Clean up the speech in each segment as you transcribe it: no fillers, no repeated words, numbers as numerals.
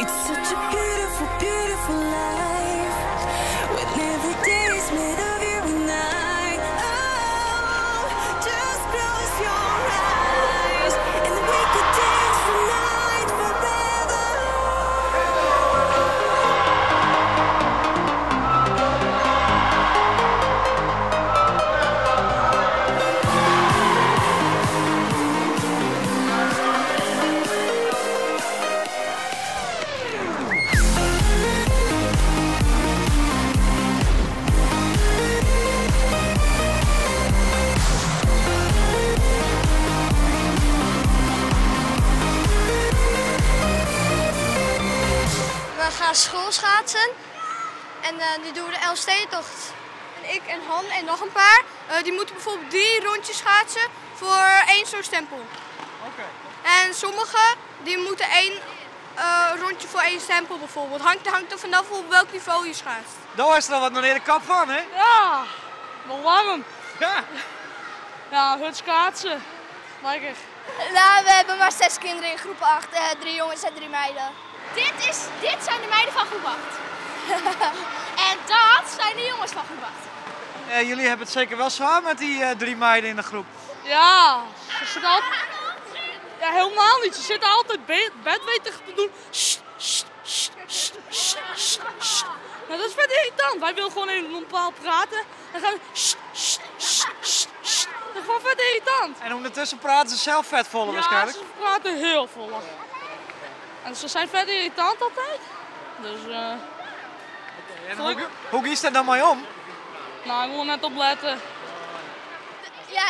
It's such a beautiful, beautiful life. We live the days made of you and I. Oh, just close your eyes, and we could dance the night forever. We gaan schoolschaatsen en nu doen we de Elfstedentocht. En ik en Han en nog een paar, die moeten bijvoorbeeld 3 rondjes schaatsen voor 1 zo'n stempel. Oké. En sommigen die moeten 1 rondje voor 1 stempel bijvoorbeeld. Hangt er vanaf op welk niveau je schaatst. Daar is er al wat naar de kap van, hè? Ja, wel warm. Ja. Ja, het schaatsen. Lekker. Nou, we hebben maar 6 kinderen in groep 8, 3 jongens en 3 meiden. Dit zijn de meiden van groep 8. En dat zijn de jongens van groep 8. Jullie hebben het zeker wel zwaar met die 3 meiden in de groep. Ja, ze zitten altijd... Ja, helemaal niet. Ze zitten altijd bedwetig te doen. Nou, dat is vet irritant. Wij willen gewoon in een bepaald praten. En gaan dat is gewoon vet irritant. En ondertussen praten ze zelf vet vol waarschijnlijk. Ja, ze praten heel vol. En ze zijn vet irritant altijd. Dus, En hoe is dat dan mee om? nou, ik moet net opletten. Ja,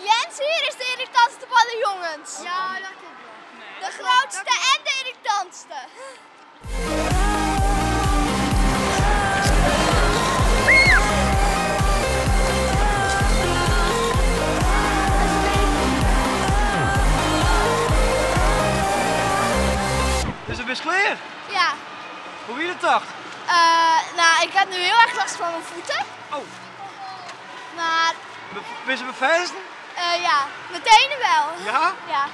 Jens hier is de irritantste van de jongens. Ja, dat klopt. De grootste en de irritantste. Dus het is klaar. Ja, Hoe is het toch? nou, ik heb nu heel erg last van mijn voeten. Oh, Maar ben je bevestigd? ja, mijn tenen wel. Ja? Ja.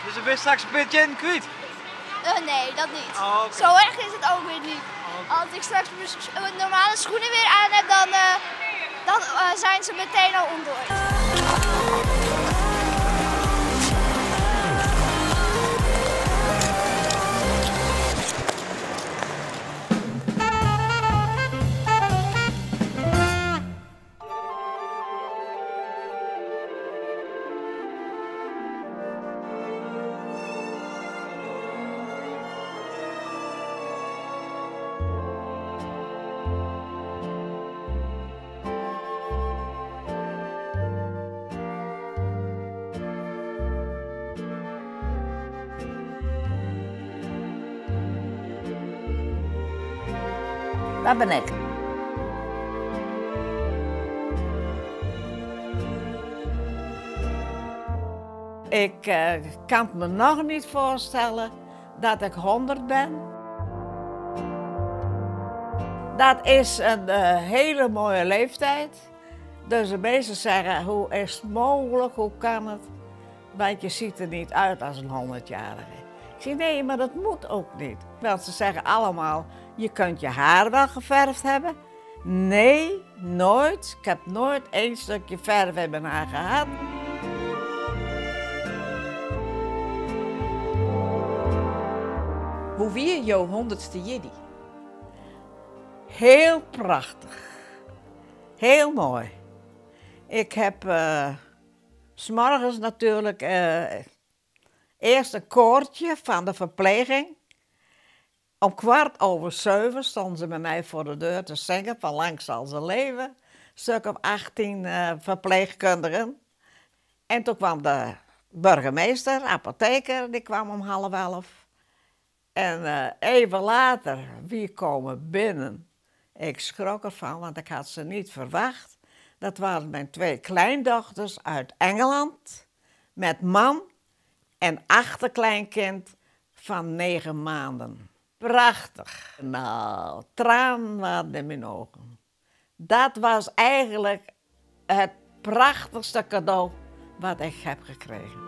Dus je bent straks een beetje in kwijt? Nee, dat niet. Oh, oké. Zo erg is het ook weer niet. Als ik straks mijn normale schoenen weer aan heb, dan zijn ze meteen al ontdooid. Dat ben ik. Ik kan me nog niet voorstellen dat ik 100 ben. Dat is een hele mooie leeftijd. Dus de meesten zeggen, hoe is het mogelijk, hoe kan het? Want je ziet er niet uit als een 100-jarige. Ik zeg, nee, maar dat moet ook niet. Want ze zeggen allemaal, je kunt je haar wel geverfd hebben. Nee, nooit. Ik heb nooit 1 stukje verf in mijn haar gehad. Hoe vier jouw 100ste jiddy? Heel prachtig. Heel mooi. Ik heb 's morgens natuurlijk eerst een koortje van de verpleging. Om 7:15 stonden ze bij mij voor de deur te zingen van Lang zal ze leven. Een stuk of 18 verpleegkundigen. En toen kwam de burgemeester, apotheker, die kwam om 10:30. En even later, wie komen binnen? Ik schrok ervan, want ik had ze niet verwacht. Dat waren mijn 2 kleindochters uit Engeland, met man en achterkleinkind van 9 maanden. Prachtig. Nou, tranen waren in mijn ogen. Dat was eigenlijk het prachtigste cadeau wat ik heb gekregen.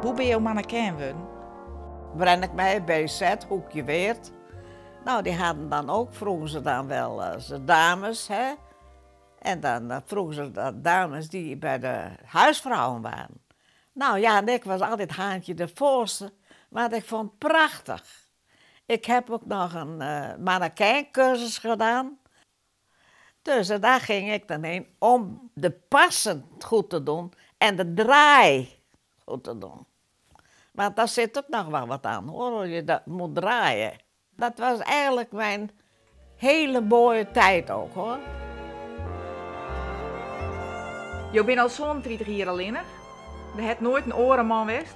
Hoe ben je mannequin worden? Breng ik mij bij Zet, Hoekje Weert. Nou, die hadden dan ook, vroegen ze dan wel ze dames, hè. En dan vroegen ze de dames die bij de huisvrouwen waren. Nou ja, en ik was altijd haantje de voorste, maar ik vond het prachtig. Ik heb ook nog een mannequin-cursus gedaan. Dus daar ging ik dan heen om de passen goed te doen en de draai goed te doen. Want daar zit ook nog wel wat aan, hoor, hoe je dat moet draaien. Dat was eigenlijk mijn hele mooie tijd ook, hoor. Je bent al zo'n 30 jaar alleen. Je hebt nooit een orenman geweest.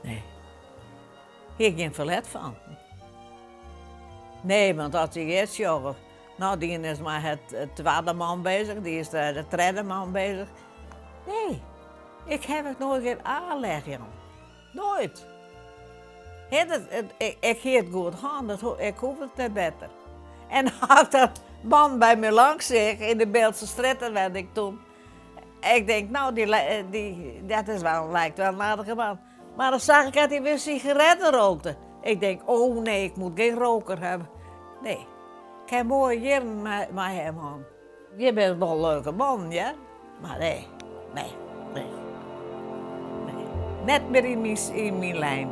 Nee. Hier geen verlet van. Nee, want als je eerst jongen, nou die is maar het tweede man bezig, die is de derde man bezig. Nee, ik heb het nooit geen aanleg, Jan. Nooit. Ik heet goed gaan, ik hoef het niet beter. En had er man bij me langs zich, in de Beeldse Straat werd ik toen. Ik denk, nou, dat is lijkt wel een aardige man. Maar dan zag ik dat hij weer sigaretten rookte. Ik denk, oh nee, ik moet geen roker hebben. Nee, ik heb mooie jaren met hem aan. Je bent wel een leuke man, ja? Maar nee. Net meer in mijn lijn.